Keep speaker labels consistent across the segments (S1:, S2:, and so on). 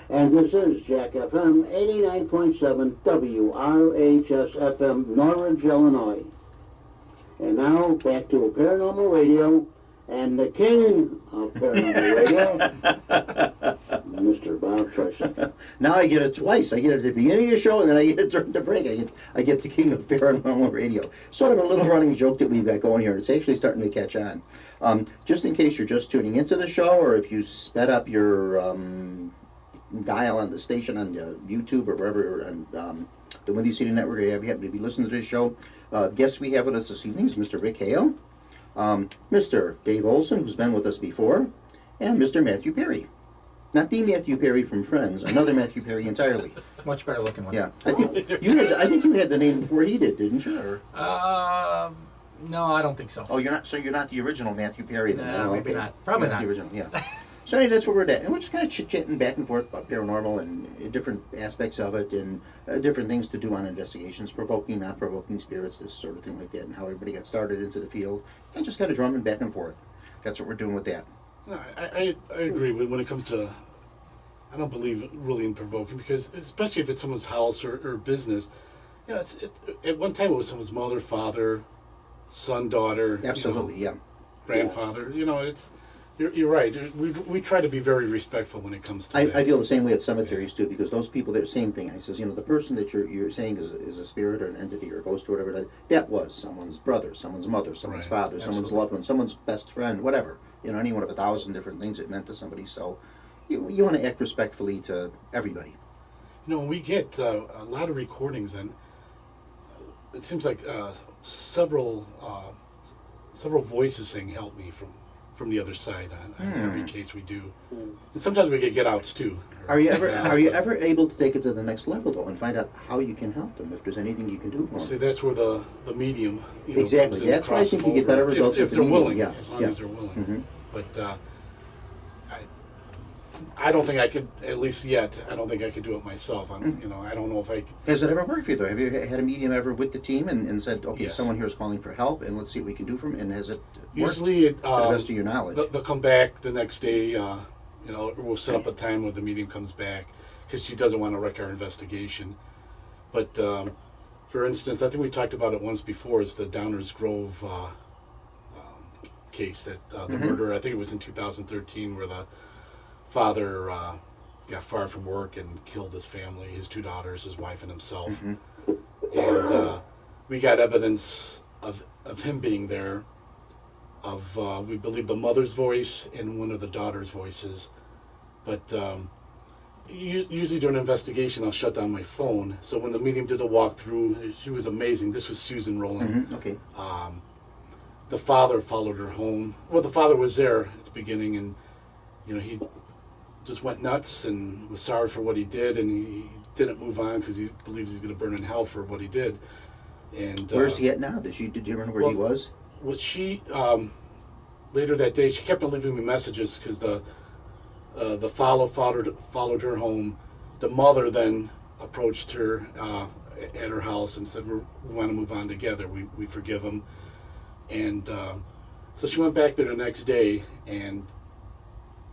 S1: And this is Jack FM 89.7 WRHS FM, Norridge, Illinois. And now back to Paranormal Radio and the king of Paranormal Radio, Mr. Bob Trzeciak.
S2: Now I get it twice. I get it at the beginning of the show, and then I get it during the break. I get the king of Paranormal Radio. Sort of a little running joke that we've got going here, and it's actually starting to catch on. Just in case you're just tuning into the show, or if you sped up your dial on the station on YouTube or wherever on the Windy City Network, you happen to be listening to this show, guests we have with us this evening is Mr. Rick Hale, Mr. Dave Olson, who's been with us before, and Mr. Matthew Perry. Not the Matthew Perry from Friends, another Matthew Perry entirely.
S3: Much better looking one.
S2: Yeah, I think you had the name before he did, didn't you? Or?
S3: No, I don't think so.
S2: Oh, you're not. So you're not the original Matthew Perry, then?
S3: No, maybe
S2: okay.
S3: not. Probably not.
S2: The original, yeah. So anyway, that's where we're at, and we're just kind of chit-chatting back and forth about paranormal and different aspects of it, and different things to do on investigations, provoking, not provoking spirits, this sort of thing like that, and how everybody got started into the field, and just kind of drumming back and forth. That's what we're doing with that.
S4: No, I agree when it comes to. I don't believe really in provoking, because especially if it's someone's house or business, you know, at one time it was someone's mother, father, son, daughter,
S2: Absolutely, yeah.
S4: grandfather. You know, it's you're right. We try to be very respectful when it comes to that.
S2: I feel the same way at cemeteries too, because those people, they're the same thing. I says, the person that you're saying is a spirit or an entity or a ghost or whatever, that was someone's brother, someone's mother, someone's father, someone's loved one, someone's best friend, whatever. Any one of 1,000 different things it meant to somebody. So you want to act respectfully to everybody.
S4: When we get a lot of recordings, and it seems like several voices saying "help me" from the other side on every case we do, and sometimes we get outs too.
S2: Are you ever able to take it to the next level though, and find out how you can help them? If there's anything you can do for them.
S4: See, that's where the medium.
S2: Exactly. That's why I think you get better results
S4: if
S2: with the
S4: they're
S2: medium.
S4: willing.
S2: Yeah.
S4: As long as they're willing.
S2: Mm-hmm.
S4: But I don't think I could, at least yet. I don't think I could do it myself. I don't know if I could.
S2: Has it ever worked for you though? Have you had a medium ever with the team and said, okay,
S4: Yes.
S2: someone here is calling for help, and let's see what we can do for them? And has it worked
S4: Usually,
S2: to the best of your knowledge?
S4: They'll come back the next day. We'll set up a time where the medium comes back because she doesn't want to wreck our investigation. But for instance, I think we talked about it once before. Is the Downers Grove case that the murder? I think it was in 2013, where the father got fired from work and killed his family, his 2 daughters, his wife, and himself. And we got evidence of him being there, of we believe the mother's voice and one of the daughter's voices. But usually during an investigation, I'll shut down my phone. So when the medium did a walkthrough, she was amazing. This was Susan Rowland.
S2: Okay.
S4: The father followed her home. Well, the father was there at the beginning, and he just went nuts and was sorry for what he did, and he didn't move on because he believes he's going to burn in hell for what he did. And
S2: where's he at now? Did you remember where he was?
S4: Well, she later that day, she kept on leaving me messages because the follow followed her home. The mother then approached her at her house and said, "We want to move on together. We forgive him." And so she went back there the next day and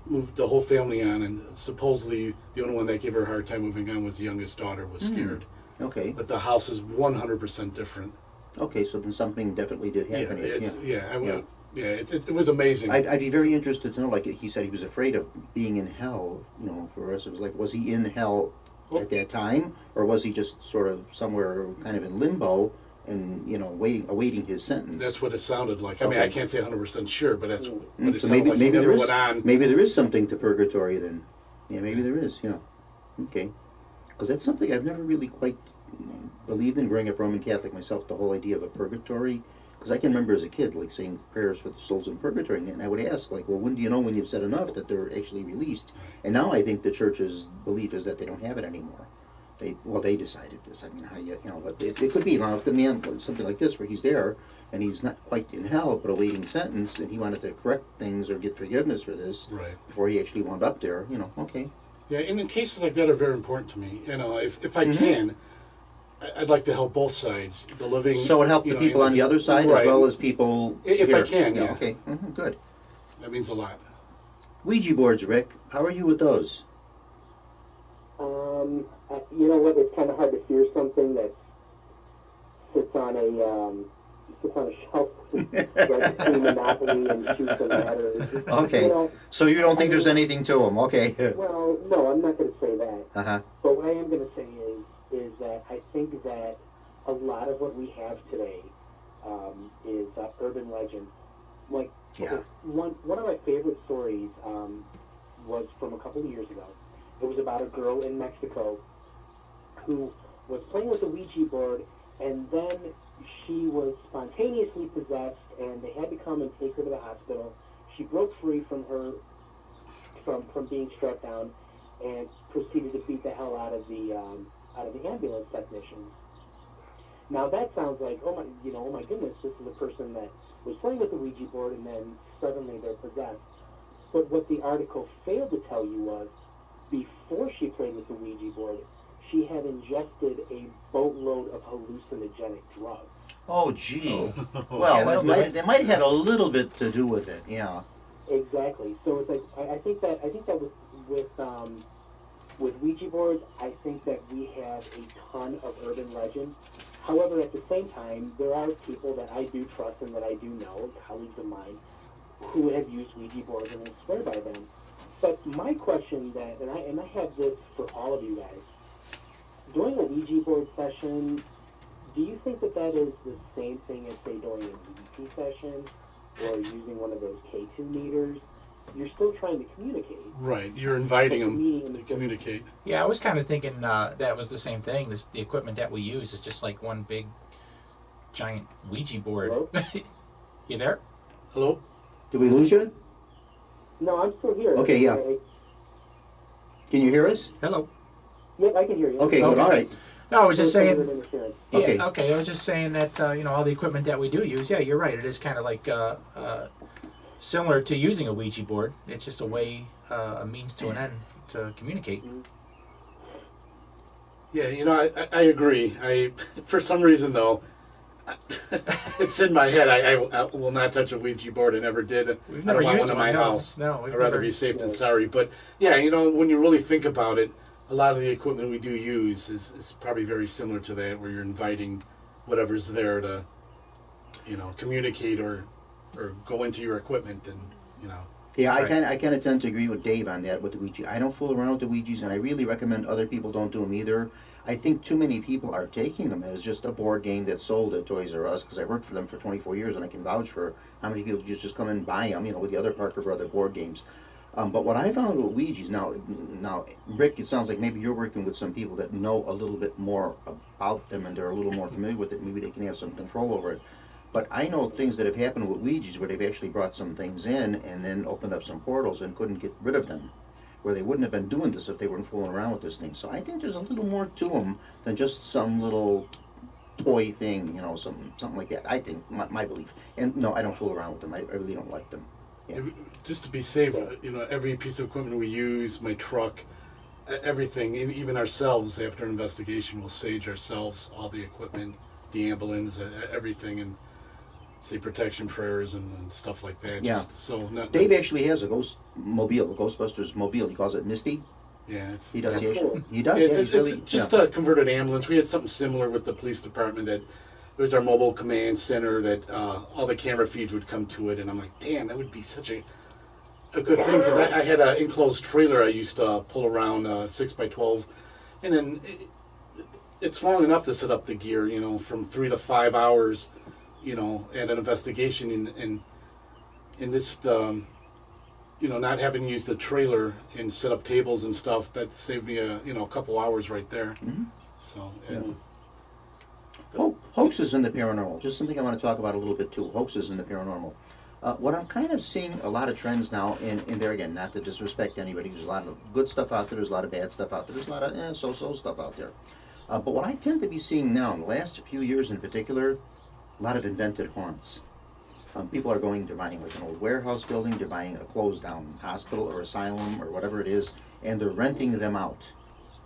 S4: moved the whole family on, and supposedly the only one that gave her a hard time moving on was the youngest daughter, was scared.
S2: Okay.
S4: But the house is 100% different.
S2: Okay, so then something definitely did happen.
S4: It was amazing.
S2: I'd be very interested to know, like he said he was afraid of being in hell, for us it was like, was he in hell at that time, or was he just sort of somewhere kind of in limbo and awaiting his sentence?
S4: That's what it sounded like. I mean, I can't say 100% sure, but that's what it
S2: so
S4: sounded like.
S2: maybe
S4: He
S2: there
S4: never
S2: is
S4: went on.
S2: maybe there is something to purgatory then. Yeah, maybe there is. Yeah. Okay. Because that's something I've never really quite believed in. Growing up Roman Catholic myself, the whole idea of a purgatory. Because I can remember as a kid, like saying prayers for the souls in purgatory, and I would ask, like, well, when do you know when you've said enough that they're actually released? And now I think the church's belief is that they don't have it anymore. They decided this. I mean, but it could be, if the man, something like this, where he's there and he's not quite in hell but awaiting sentence, and he wanted to correct things or get forgiveness for this before he actually wound up there. Okay.
S4: Yeah, and in cases like that are very important to me. If I can, I'd like to help both sides, the living.
S2: So it helped the people on the other side as well as people
S4: if
S2: here.
S4: I can. Yeah.
S2: Okay. Good.
S4: That means a lot.
S2: Ouija boards, Rick. How are you with those?
S5: You know what? It's kind of hard to fear something that sits on a shelf right between Monopoly and Truth and Matter.
S2: Okay.
S5: You know,
S2: So you don't think there's anything to them? Okay.
S5: well, no, I'm not going to say that.
S2: Uh-huh.
S5: But what I am going to say is that I think that a lot of what we have today is urban legend. Like,
S2: Yeah.
S5: one of my favorite stories was from a couple of years ago. It was about a girl in Mexico who was playing with a Ouija board, and then she was spontaneously possessed, and they had to come and take her to the hospital. She broke free from from being strapped down, and proceeded to beat the hell out of the ambulance technicians. Now that sounds like, oh my goodness, this is a person that was playing with the Ouija board, and then suddenly they're possessed. But what the article failed to tell you was, before she played with the Ouija board, she had ingested a boatload of hallucinogenic drugs.
S2: Oh, gee.
S3: Yeah,
S2: Well,
S3: that'll do it.
S2: they might have had a little bit to do with it, yeah.
S5: Exactly. So it's like I think that with Ouija boards, I think that we have a ton of urban legend. However, at the same time, there are people that I do trust and that I do know, colleagues of mine, who have used Ouija boards and will swear by them. But my question that, and I have this for all of you guys, during a Ouija board session, do you think that is the same thing as, say, during an EVP session or using one of those K2 meters? You're still trying to communicate.
S4: Right, you're inviting them to communicate.
S3: Yeah, I was kind of thinking that was the same thing. The equipment that we use is just like one big, giant Ouija board.
S5: Hello?
S3: You there?
S4: Hello?
S2: Did we lose you?
S5: No, I'm still here.
S2: Okay, yeah. Can you hear us?
S3: Hello.
S5: Yep, I can hear you.
S2: Okay, good,
S3: Okay.
S2: all right.
S3: No, I was just saying.
S5: Interference.
S3: Yeah,
S2: Okay.
S3: okay. I was just saying that all the equipment that we do use. Yeah, you're right. It is kind of like similar to using a Ouija board. It's just a way, a means to an end to communicate.
S4: Yeah, I agree. For some reason though, it's in my head. I will not touch a Ouija board. I never did.
S3: We've
S4: I
S3: never
S4: don't want
S3: used
S4: one in
S3: one,
S4: my
S3: no.
S4: house.
S3: No, we've
S4: I'd rather
S3: never-
S4: be safe than sorry. But yeah, when you really think about it, a lot of the equipment we do use is probably very similar to that, where you're inviting whatever's there to, communicate or go into your equipment and.
S2: Yeah,
S3: Right.
S2: I kind of tend to agree with Dave on that with the Ouija. I don't fool around with the Ouijas, and I really recommend other people don't do them either. I think too many people are taking them as just a board game that's sold at Toys R Us, because I worked for them for 24 years, and I can vouch for how many people just come and buy them, with the other Parker Brother board games. But what I found with Ouijas, now, Rick, it sounds like maybe you're working with some people that know a little bit more about them, and they're a little more familiar with it. Maybe they can have some control over it. But I know things that have happened with Ouijas where they've actually brought some things in and then opened up some portals and couldn't get rid of them, where they wouldn't have been doing this if they weren't fooling around with this thing. So I think there's a little more to them than just some little toy thing, something like that. I think, my belief. And no, I don't fool around with them. I really don't like them. Yeah.
S4: Just to be safe, every piece of equipment we use, my truck, everything, even ourselves, after an investigation, we'll sage ourselves, all the equipment, the ambulance, everything, and say protection prayers and stuff like that.
S2: Yeah.
S4: Just so not.
S2: Dave actually has a Ghostbusters mobile. He calls it Misty.
S4: Yeah,
S2: He does.
S5: That's cool.
S2: He does.
S4: It's,
S2: Yeah,
S4: it's,
S2: he's really,
S4: it's just
S2: yeah.
S4: a converted ambulance. We had something similar with the police department. That it was our mobile command center that all the camera feeds would come to it, and I'm like, damn, that would be such a good thing, because I had an enclosed trailer I used to pull around 6x12, and then it's long enough to set up the gear, from 3 to 5 hours, at an investigation, and this, not having used the trailer and set up tables and stuff, that saved me a couple hours right there.
S2: Mhm.
S4: So,
S2: Yeah.
S4: and,
S2: Hoaxes in the paranormal. Just something I want to talk about a little bit too. Hoaxes in the paranormal. What I'm kind of seeing a lot of trends now, and there again, not to disrespect anybody, there's a lot of good stuff out there, there's a lot of bad stuff out there, there's a lot of so-so stuff out there. But what I tend to be seeing now, in the last few years in particular, a lot of invented haunts. People are going to buying like an old warehouse building, they're buying a closed down hospital or asylum or whatever it is, and they're renting them out.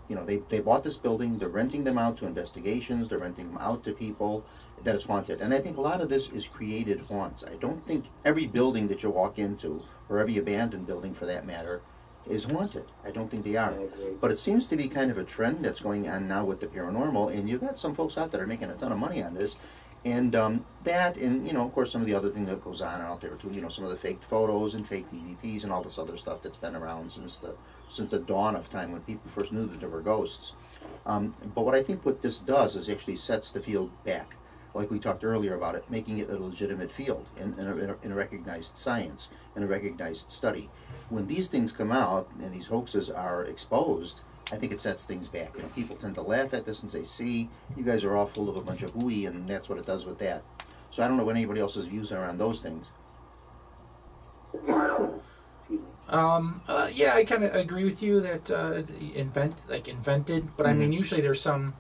S2: They bought this building, they're renting them out to investigations, they're renting them out to people that it's haunted. And I think a lot of this is created haunts. I don't think every building that you walk into, or every abandoned building for that matter, is haunted. I don't think they are.
S5: I agree.
S2: But it seems to be kind of a trend that's going on now with the paranormal, and you've got some folks out there are making a ton of money on this. And that, and of course, some of the other thing that goes on out there too. Some of the fake photos and fake DVPs and all this other stuff that's been around since the dawn of time when people first knew that there were ghosts. But what I think what this does is actually sets the field back, like we talked earlier about it, making it a legitimate field in a recognized science, in a recognized study. When these things come out and these hoaxes are exposed, I think it sets things back. People tend to laugh at this and say, see, you guys are all full of a bunch of hooey, and that's what it does with that. So I don't know what anybody else's views are on those things.
S3: Yeah, I kind of agree with you that invented, but I mean, usually there's some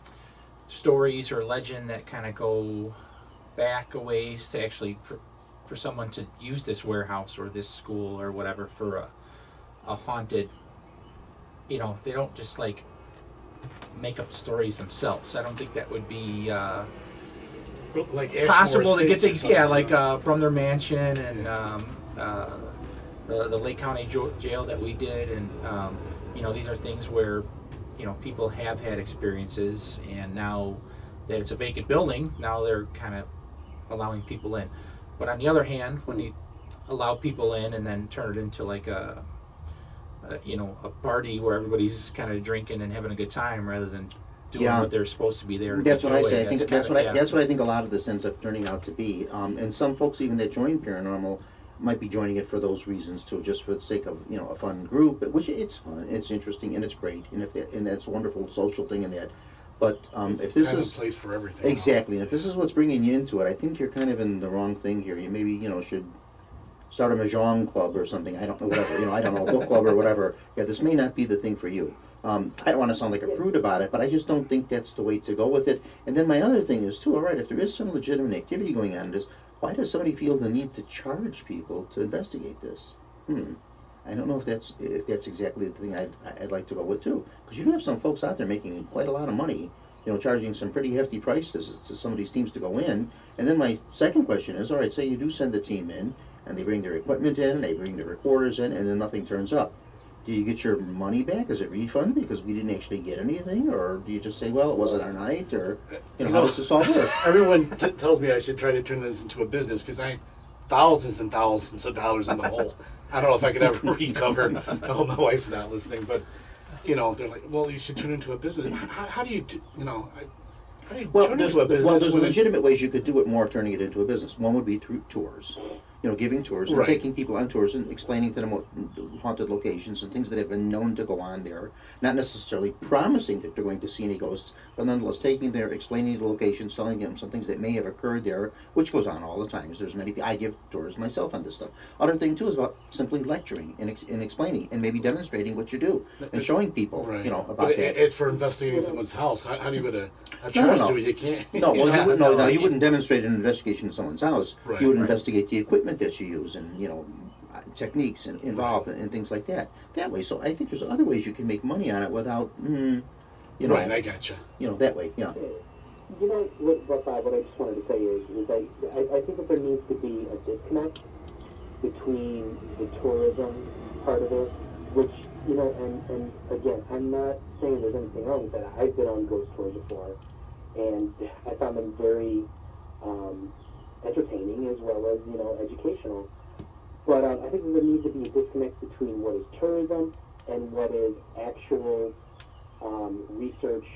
S3: stories or legend that kind of go back a ways to actually for someone to use this warehouse or this school or whatever for a haunted. They don't just like make up stories themselves. I don't think that would be
S4: like
S3: possible to get
S4: Estates or
S3: things. Yeah,
S4: something.
S3: like from their mansion and the Lake County jail that we did, and these are things where people have had experiences, and now that it's a vacant building, now they're kind of allowing people in. But on the other hand, when you allow people in and then turn it into like a party where everybody's kind of drinking and having a good time rather than doing what they're supposed to be there.
S2: That's what I say. I think that's what I think a lot of this ends up turning out to be. And some folks even that join paranormal might be joining it for those reasons too, just for the sake of a fun group, which it's fun, it's interesting, and it's great, and that's a wonderful social thing in that. But if this
S4: kind
S2: is
S4: of a place for everything.
S2: exactly, and if this is what's bringing you into it, I think you're kind of in the wrong thing here. You maybe should start a mahjong club or something. I don't know, whatever. I don't know, a book club or whatever. Yeah, this may not be the thing for you. I don't want to sound like a prude about it, but I just don't think that's the way to go with it. And then my other thing is too, all right, if there is some legitimate activity going on in this, why does somebody feel the need to charge people to investigate this? I don't know if that's exactly the thing I'd like to go with too, because you do have some folks out there making quite a lot of money, charging some pretty hefty prices to some of these teams to go in. And then my second question is, all right, say you do send a team in, and they bring their equipment in, and they bring their recorders in, and then nothing turns up. Do you get your money back? Is it refunded because we didn't actually get anything? Or do you just say, well, it wasn't our night? Or, how does this all work?
S4: Everyone tells me I should try to turn this into a business because I have thousands and thousands of dollars in the hole. I don't know if I could ever recover. I hope my wife's not listening, but they're like, well, you should turn it into a business. How do you turn it into a business?
S2: Well, there's legitimate ways you could do it more, turning it into a business. One would be through tours. Giving tours and taking people on tours and explaining to them what haunted locations and things that have been known to go on there. Not necessarily promising that they're going to see any ghosts, but nonetheless taking there, explaining the locations, telling them some things that may have occurred there, which goes on all the time. There's many. I give tours myself on this stuff. Other thing too is about simply lecturing and explaining and maybe demonstrating what you do and showing people, about
S4: but
S2: that.
S4: It's for investigating someone's house. How do you get a charge to it? You can't.
S2: No, you wouldn't demonstrate an investigation in someone's house.
S4: Right,
S2: You would investigate the equipment that you use and techniques involved and things like that. That way, so I think there's other ways you can make money on it without,
S4: Right, I gotcha.
S2: That way, yeah.
S5: What I just wanted to say is I think that there needs to be a disconnect between the tourism part of it, which and again, I'm not saying there's anything wrong with that. I've been on ghost tours before, and I found them very entertaining as well as educational. But I think there needs to be a disconnect between what is tourism and what is actual research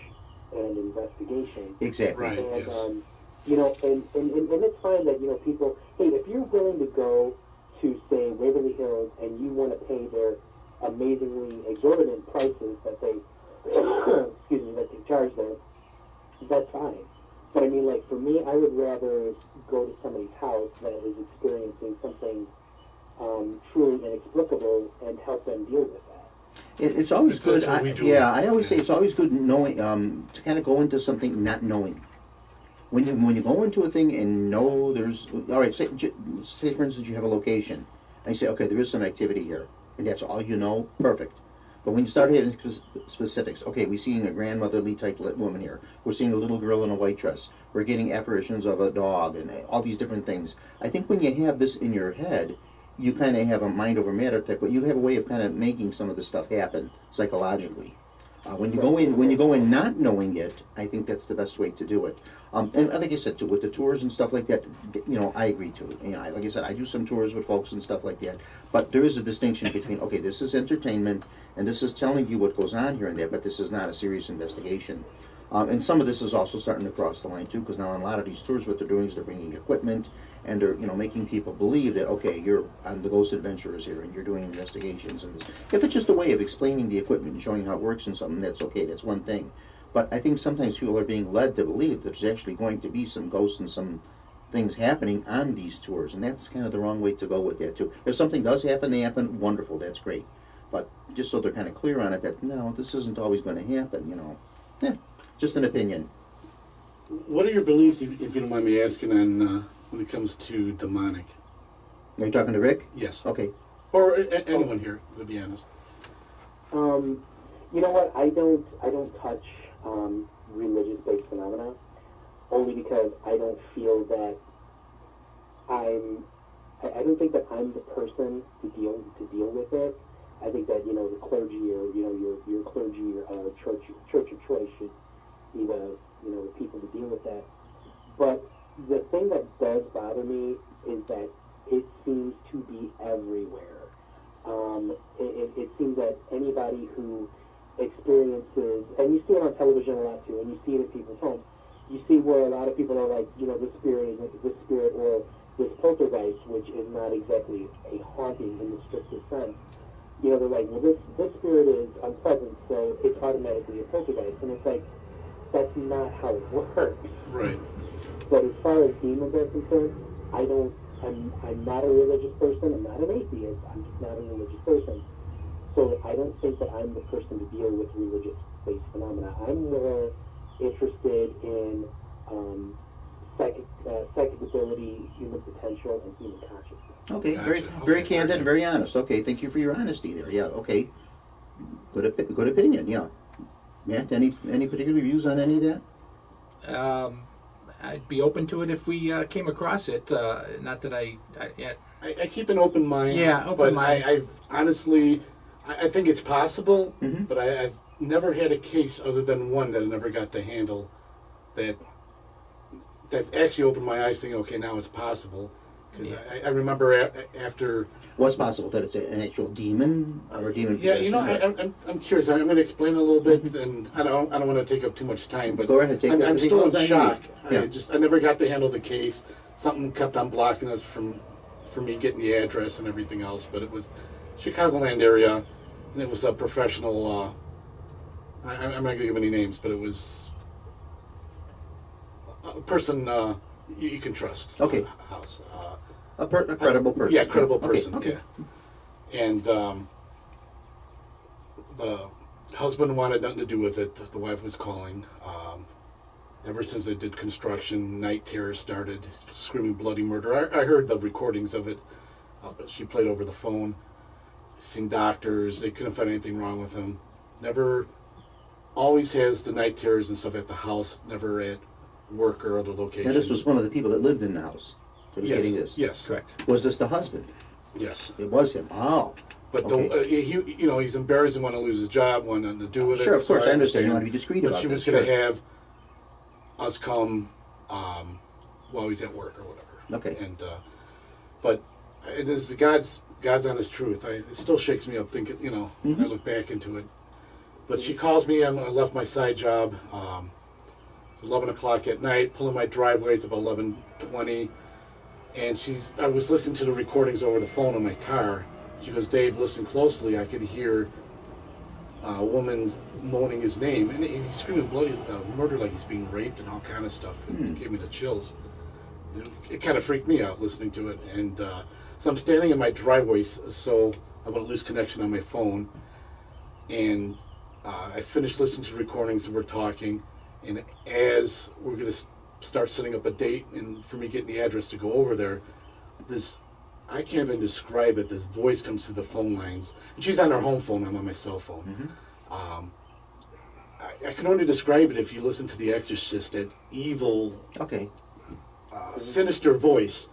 S5: and investigation.
S2: Exactly.
S4: Right.
S5: And
S4: Yes.
S5: and it's fine that people. Hey, if you're willing to go to say Waverly Hills and you want to pay their amazingly exorbitant prices that they that they charge there, that's fine. But I mean, like for me, I would rather go to somebody's house that is experiencing something truly inexplicable and help them deal with that.
S2: It's always
S4: Because
S2: good.
S4: that's what we do.
S2: I always say it's always good knowing to kind of go into something not knowing. When you go into a thing and know there's all right. Say for instance you have a location and you say okay there is some activity here and that's all you know. Perfect. But when you start hitting specifics, okay, we're seeing a grandmotherly type woman here. We're seeing a little girl in a white dress. We're getting apparitions of a dog and all these different things. I think when you have this in your head, you kind of have a mind over matter type, but you have a way of kind of making some of this stuff happen psychologically. When you go in not knowing it, I think that's the best way to do it. And like I said, too, with the tours and stuff like that, I agree too. Like I said, I do some tours with folks and stuff like that. But there is a distinction between, okay, this is entertainment, and this is telling you what goes on here and there, but this is not a serious investigation. And some of this is also starting to cross the line too, because now on a lot of these tours, what they're doing is they're bringing equipment, and they're making people believe that, okay, you're on the Ghost Adventurers here, and you're doing investigations and this. If it's just a way of explaining the equipment and showing how it works and something, that's okay. That's one thing. But I think sometimes people are being led to believe that there's actually going to be some ghosts and some things happening on these tours, and that's kind of the wrong way to go with that too. If something does happen, they happen, wonderful, that's great. But just so they're kind of clear on it that, no, this isn't always going to happen, Yeah, just an opinion.
S4: What are your beliefs, if you don't mind me asking, on when it comes to demonic?
S2: Are you talking to Rick?
S4: Yes.
S2: Okay.
S4: Or anyone here, to be honest.
S5: You know what? I don't touch religious-based phenomena, only because I don't feel that I don't think that I'm the person to deal with it. I think that the clergy or your clergy or church of choice should be the people to deal with that. But the thing that does bother me is that it seems to be everywhere. It seems that anybody who experiences, and you see it on television a lot too, and you see it in people's homes, you see where a lot of people are like, this spirit or this poltergeist, which is not exactly a haunting in the strictest sense. They're like, well, this spirit is unpleasant, so it's automatically a poltergeist. And it's like, that's not how it works.
S4: Right.
S5: But as far as demons are concerned, I'm not a religious person. I'm not an atheist. I'm just not a religious person. So I don't think that I'm the person to deal with religious-based phenomena. I'm more interested in psychic ability, human potential, and human consciousness.
S2: Okay,
S4: Gotcha.
S2: very
S4: Okay,
S2: candid,
S4: very
S2: very honest. Okay, thank you for your honesty there. Yeah, okay. Good opinion, yeah. Matt, any particular views on any of that?
S3: I'd be open to it if we came across it. Not that I
S4: keep an open mind.
S3: Yeah, open
S4: but
S3: mind.
S4: I've honestly, I think it's possible,
S2: Mhm.
S4: but I've never had a case other than one that I never got to handle that actually opened my eyes thinking, okay, now it's possible. Because I remember after...
S2: What's possible? That it's an actual demon or a demon
S4: Yeah,
S2: possession?
S4: I'm curious. I'm going to explain a little bit, and I don't want to take up too much time, but
S2: Go ahead,
S4: I'm still in
S2: take
S4: shock.
S2: Yeah.
S4: I never got to handle the case. Something kept on blocking us from me getting the address and everything else, but it was Chicagoland area, and it was a professional, I'm not going to give any names, but it was a person you can trust.
S2: Okay.
S4: House.
S2: A credible person.
S4: Yeah, credible
S2: Okay,
S4: person.
S2: okay.
S4: Yeah. And the husband wanted nothing to do with it. The wife was calling. Ever since they did construction, night terror started, screaming bloody murder. I heard the recordings of it. She played over the phone. Seen doctors. They couldn't find anything wrong with him. Never. Always has the night terrors and stuff at the house. Never at work or other locations.
S2: And this was one of the people that lived in the house that was getting this?
S4: Yes.
S3: correct.
S2: Was this the husband?
S4: Yes.
S2: It was him. Oh.
S4: But
S2: Okay.
S4: he's embarrassed and want to lose his job, want nothing to do with it.
S2: Sure, of
S4: so
S2: course, I understand. You want to be discreet
S4: But
S2: about
S4: she was
S2: this.
S4: going to
S2: Sure.
S4: have us come while he's at work or whatever.
S2: Okay.
S4: And but it is God's honest truth. It still shakes me up thinking, when I look back into it. But she calls me. I left my side job. It's 11 o'clock at night. Pulling my driveway. It's about 11:20. And I was listening to the recordings over the phone in my car. She goes, Dave, listen closely. I could hear a woman moaning his name. And he's screaming bloody murder like he's being raped and all kind of stuff. It gave me the chills. It kind of freaked me out listening to it. And so I'm standing in my driveway, so I wouldn't lose connection on my phone. And I finished listening to the recordings and we're talking. And as we're going to start setting up a date and for me getting the address to go over there, I can't even describe it. This voice comes through the phone lines. And she's on her home phone. I'm on my cell phone.
S2: Mm-hmm.
S4: I can only describe it if you listen to The Exorcist, that evil,
S2: Okay.
S4: sinister voice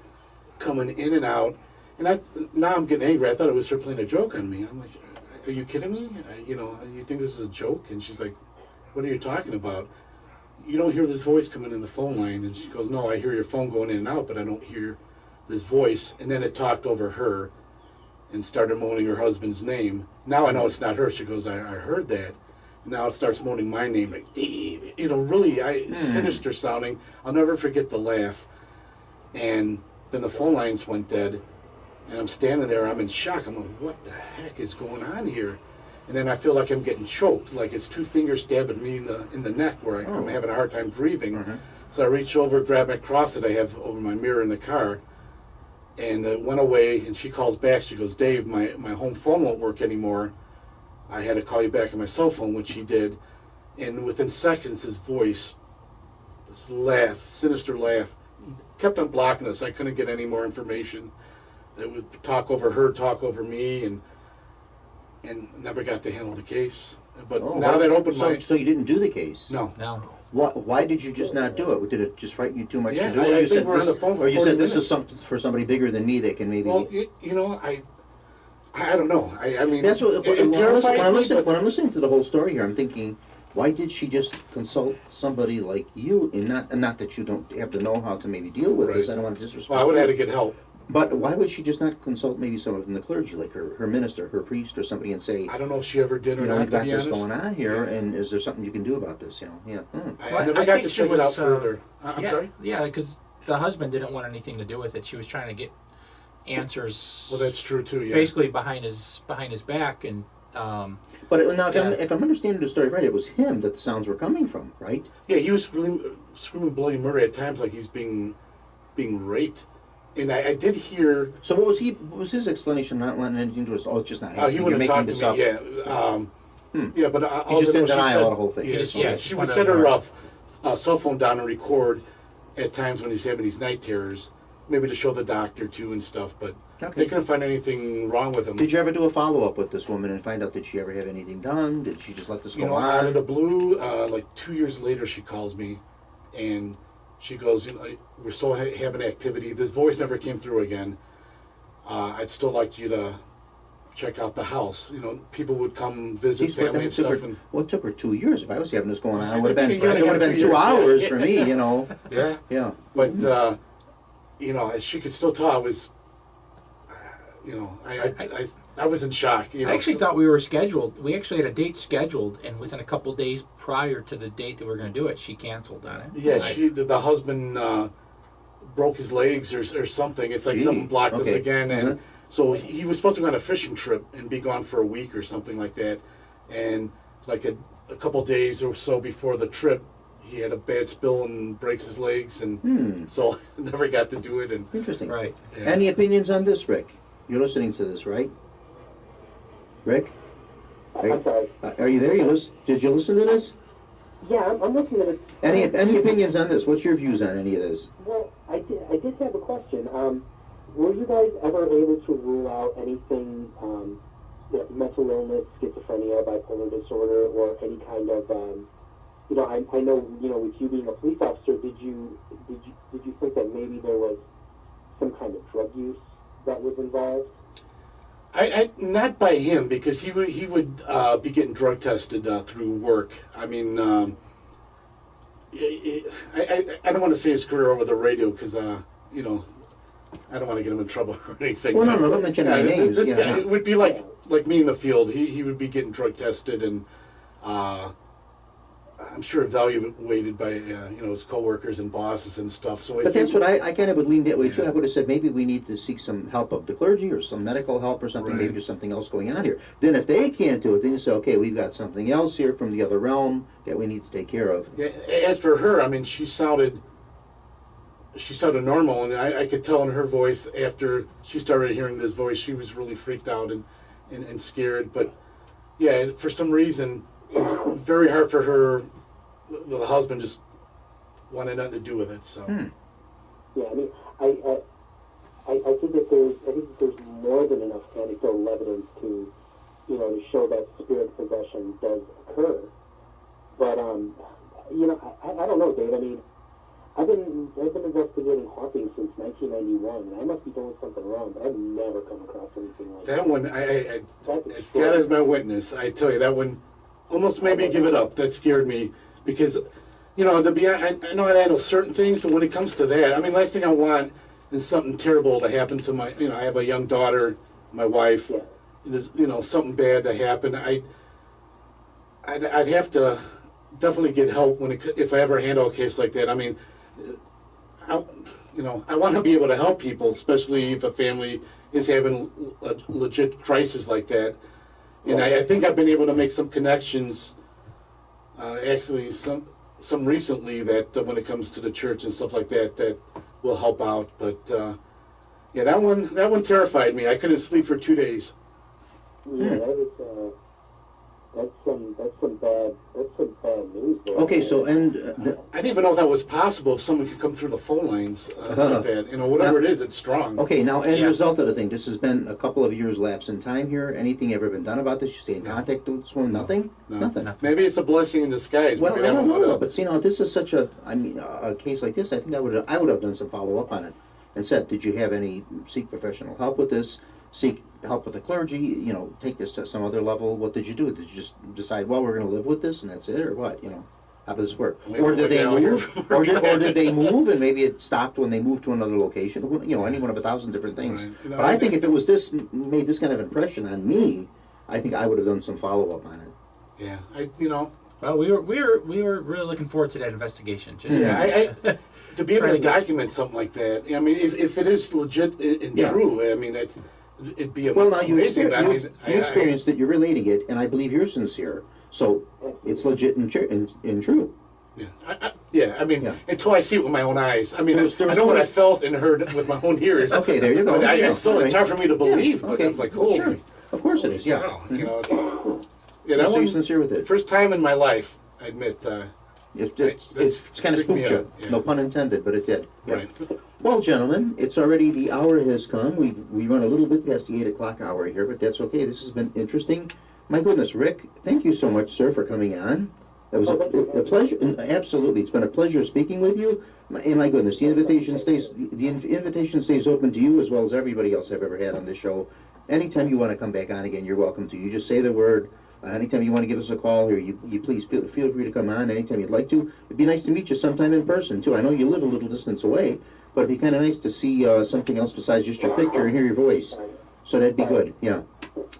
S4: coming in and out. And now I'm getting angry. I thought it was her playing a joke on me. I'm like, are you kidding me? You think this is a joke? And she's like, what are you talking about? You don't hear this voice coming in the phone line. And she goes, no, I hear your phone going in and out, but I don't hear this voice. And then it talked over her and started moaning her husband's name. Now I know it's not her. She goes, I heard that. And now it starts moaning my name, like, Dave. Really sinister sounding. I'll never forget the laugh. And then the phone lines went dead. And I'm standing there, I'm in shock. I'm like, what the heck is going on here? And then I feel like I'm getting choked, like it's 2 fingers stabbing me in the neck where I'm having a hard time breathing.
S2: Mm-hmm.
S4: So I reach over, grab my cross that I have over my mirror in the car, and it went away. And she calls back. She goes, Dave, my home phone won't work anymore. I had to call you back on my cell phone, which he did. And within seconds, his voice, this laugh, sinister laugh, kept on blocking us. I couldn't get any more information. It would talk over her, talk over me, and never got to handle the case. But now that opened my...
S2: So you didn't do the case?
S4: No.
S2: Why did you just not do it? Did it just frighten you too much
S4: Yeah,
S2: to do it?
S4: I think we're on the phone for
S2: or you
S4: 40
S2: said this is
S4: minutes.
S2: something for somebody bigger than me that can maybe...
S4: Well, I don't know. I mean,
S2: That's what,
S4: it terrifies me.
S2: when I'm listening to the whole story here, I'm thinking, why did she just consult somebody like you, and not that you don't have to know how to maybe deal with this?
S4: Right.
S2: I don't want to disrespect
S4: Well, I would
S2: you.
S4: have had to get help.
S2: But why would she just not consult maybe someone from the clergy, like her minister, her priest, or somebody, and say,
S4: I don't know if she ever did or
S2: you know,
S4: not,
S2: we've
S4: to
S2: got
S4: be
S2: this
S4: honest.
S2: going on here, and is there something you can do about this? Yeah.
S4: I never got to check it out further. I'm sorry?
S3: Yeah, because the husband didn't want anything to do with it. She was trying to get answers.
S4: Well, that's true too. Yeah.
S3: Basically behind his back, and
S2: But now, if I'm understanding the story right, it was him that the sounds were coming from, right?
S4: Yeah, he was screaming bloody murder at times, like he's being raped. And I did hear.
S2: So what was his explanation? Not wanting anything to do with, it's just not happening.
S4: He
S2: You're
S4: wouldn't
S2: making
S4: talk to
S2: this
S4: me.
S2: up.
S4: Yeah. Yeah, but
S2: He just in denial of the whole thing.
S4: She would set her cell phone down and record at times when he's having these night terrors, maybe to show the doctor too and stuff. But they couldn't find anything wrong with him.
S2: Did you ever do a follow up with this woman and find out did she ever have anything done? Did she just let this go on?
S4: Out of the blue, like 2 years later, she calls me, and she goes, we're still having activity. This voice never came through again. I'd still like you to check out the house. People would come visit family and stuff.
S2: What took her 2 years? If I was having this going on,
S4: I
S2: it would have
S4: think
S2: been
S4: a year and a half,
S2: 2
S4: 2 years,
S2: hours
S4: yeah.
S2: for me,
S4: Yeah.
S2: Yeah.
S4: But, she could still tell I was, I was in shock.
S3: I actually thought we were scheduled. We actually had a date scheduled, and within a couple days prior to the date that we were going to do it, she canceled on it.
S4: Yeah, the husband broke his legs or something. It's like something blocked us again, and so he was supposed to go on a fishing trip and be gone for a week or something like that. And like a couple days or so before the trip, he had a bad spill and breaks his legs, and so never got to do it. And
S2: Interesting.
S3: Right.
S4: Yeah.
S2: Any opinions on this, Rick? You're listening to this, right? Rick?
S5: I'm sorry.
S2: Are you there? Did you listen to this?
S5: Yeah, I'm listening to this.
S2: Any opinions on this? What's your views on any of this?
S5: Well, I did have a question. Were you guys ever able to rule out anything, mental illness, schizophrenia, bipolar disorder, or any kind of, I know, with you being a police officer, did you think that maybe there was some kind of drug use that was involved?
S4: I not by him, because he would be getting drug tested through work. I mean, I don't want to say his career over the radio because I don't want to get him in trouble or anything.
S2: Well, no, don't mention any names.
S4: This guy, it would be like me in the field. He would be getting drug tested, and I'm sure evaluated by his coworkers and bosses and stuff. So,
S2: But that's what I kind of would lean that way too. I would have said maybe we need to seek some help of the clergy or some medical help or something.
S4: Right.
S2: Maybe there's something else going on here. Then if they can't do it, then you say, okay, we've got something else here from the other realm that we need to take care of.
S4: Yeah, as for her, I mean, she sounded normal, and I could tell in her voice after she started hearing this voice, she was really freaked out and scared. But yeah, for some reason, it was very hard for her. The husband just wanted nothing to do with it. So
S5: Yeah, I mean, I think that there's more than enough anecdotal evidence to show that spirit possession does occur. But I don't know, Dave. I mean, I've been investigating haunting since 1991, and I must be doing something wrong, but I've never come across anything like that.
S4: That one, as God is my witness, I tell you, that one almost made me give it up. That scared me because, you know, to be I know how to handle certain things, but when it comes to that, I mean, last thing I want is something terrible to happen to my, you know, I have a young daughter, my wife,
S5: Yeah.
S4: there's, you know, something bad to happen. I'd have to definitely get help if I ever handle a case like that. I mean, I want to be able to help people, especially if a family is having a legit crisis like that. And I think I've been able to make some connections, actually some recently, that when it comes to the church and stuff like that, that will help out. But yeah, that one terrified me. I couldn't sleep for 2 days.
S5: Yeah, that's some bad news there.
S2: Okay, so
S4: I didn't even know that was possible if someone could come through the phone lines like that. You know, whatever it is, it's strong.
S2: okay, now end
S3: Yeah.
S2: result of the thing. This has been a couple of years lapse in time here. Anything ever been done about this? You stay in contact with someone? Nothing.
S4: No.
S2: Nothing.
S4: Maybe it's a blessing in disguise.
S2: Well,
S4: Maybe
S2: I
S4: that
S2: don't
S4: one
S2: know,
S4: would-
S2: but see, now this is such a case like this. I think I would have done some follow up on it and said, did you have any seek professional help with this? Seek help with the clergy? You know, take this to some other level. What did you do? Did you just decide, well, we're going to live with this and that's it, or what? You know, how did this work?
S4: Maybe
S2: Or did
S4: we're
S2: they
S4: down here.
S2: move? or did they move and maybe it stopped when they moved to another location? You know, any one of 1,000 different things.
S4: Right. You know,
S2: But I think if it was this made this kind of impression on me, I think I would have done some follow up on it.
S4: Yeah,
S3: Well, we were really looking forward to that investigation. Just
S2: Yeah.
S4: to be able
S3: Try
S4: to
S3: to get-
S4: document something like that. I mean, if it is legit and
S2: Yeah.
S4: true, I mean, it'd be
S2: Well, now you
S4: amazing. I mean,
S2: experienced it, you're relating it, and I believe you're sincere. So it's legit and true.
S4: Yeah, I mean,
S2: Yeah.
S4: until I see it with my own eyes. I mean,
S2: There's
S4: I know what
S2: no-
S4: I felt and heard with my own ears.
S2: Okay, there you go.
S4: But I
S2: Yeah,
S4: still, it's
S2: right.
S4: hard for me to believe.
S2: Yeah,
S4: But
S2: okay.
S4: I'm like,
S2: Well,
S4: holy,
S2: sure. Of course it is, yeah.
S4: wow, you know, it's, yeah,
S2: So
S4: that
S2: you're
S4: one,
S2: sincere with it.
S4: first time in my life, I admit.
S2: It's
S4: That's
S2: kind of
S4: freaked
S2: spooked
S4: me
S2: you.
S4: out, yeah.
S2: No pun intended, but it did. Yeah.
S4: Right.
S2: Well, gentlemen, it's already the hour has come. We run a little bit past the 8 o'clock hour here, but that's okay. This has been interesting. My goodness, Rick, thank you so much, sir, for coming on. That was a pleasure. Absolutely, it's been a pleasure speaking with you. And my goodness, the invitation stays open to you as well as everybody else I've ever had on this show. Anytime you want to come back on again, you're welcome to. You just say the word. Anytime you want to give us a call, or you please feel free to come on anytime you'd like to. It'd be nice to meet you sometime in person too. I know you live a little distance away, but it'd be kind of nice to see something else besides just your picture and hear your voice. So that'd be good. Yeah.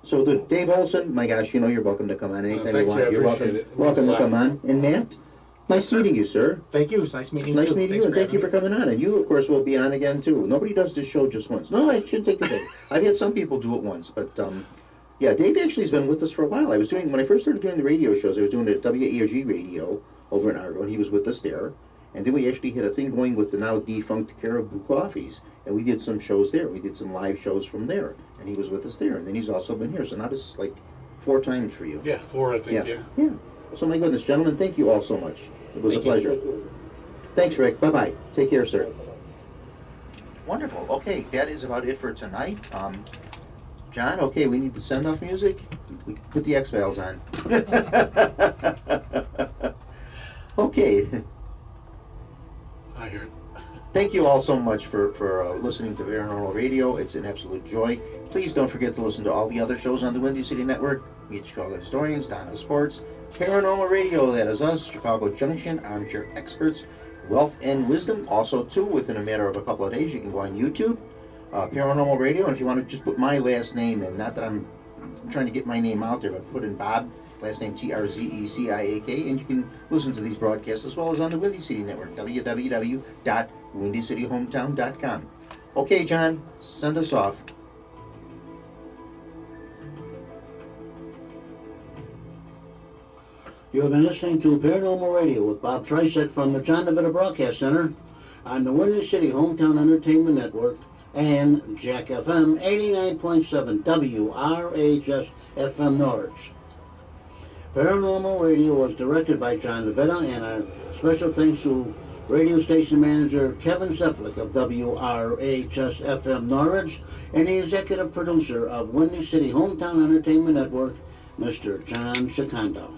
S2: So Dave Olson, my gosh, you know you're welcome to come on anytime
S4: thank
S2: you want.
S4: you, I
S2: You're welcome.
S4: appreciate it. It means
S2: Welcome
S4: a
S2: to
S4: lot.
S2: come on. And Matt, nice meeting you, sir.
S3: Thank you. It's nice meeting you.
S2: Nice
S3: too.
S2: meeting you,
S3: Thanks
S2: and thank you for
S3: having
S2: coming on. And you, of course, will be on again too. Nobody does this show just once. No, I should take the day. I've had some people do it once, but yeah, Dave actually has been with us for a while. When I first started doing the radio shows, I was doing it at WARG Radio over in Argo, and he was with us there. And then we actually had a thing going with the now defunct Caribou Coffees, and we did some shows there. We did some live shows from there, and he was with us there. And then he's also been here. So now this is like 4 times for you.
S4: Yeah, 4, I think. Yeah.
S2: Yeah. So my goodness, gentlemen, thank you all so much. It was
S3: Thank
S2: a
S3: you.
S2: pleasure. Thanks, Rick. Bye-bye. Take care, sir. Wonderful. Okay, that is about it for tonight. John, okay, we need the send-off music. We put the X-Files on. Okay.
S4: I hear it.
S2: Thank you all so much for listening to Paranormal Radio. It's an absolute joy. Please don't forget to listen to all the other shows on the Windy City Network. Meet Chicago Historians, Donna Sports, Paranormal Radio, that is us, Chicago Junction, Armchair Experts, Wealth and Wisdom. Also, too, within a matter of a couple of days, you can go on YouTube, Paranormal Radio, and if you want to just put my last name in, not that I'm trying to get my name out there, but put in Bob, last name Trzeciak, and you can listen to these broadcasts as well as on the Windy City Network, www.windycityhometown.com. Okay, John, send us off.
S1: You have been listening to Paranormal Radio with Bob Trzeciak from the John DeVita Broadcast Center on the Windy City Hometown Entertainment Network and Jack FM 89.7 WRHS FM Norwich. Paranormal Radio was directed by John DeVita, and a special thanks to radio station manager Kevin Zeflik of WRHS FM Norwich and the executive producer of Windy City Hometown Entertainment Network, Mr. John Chicando.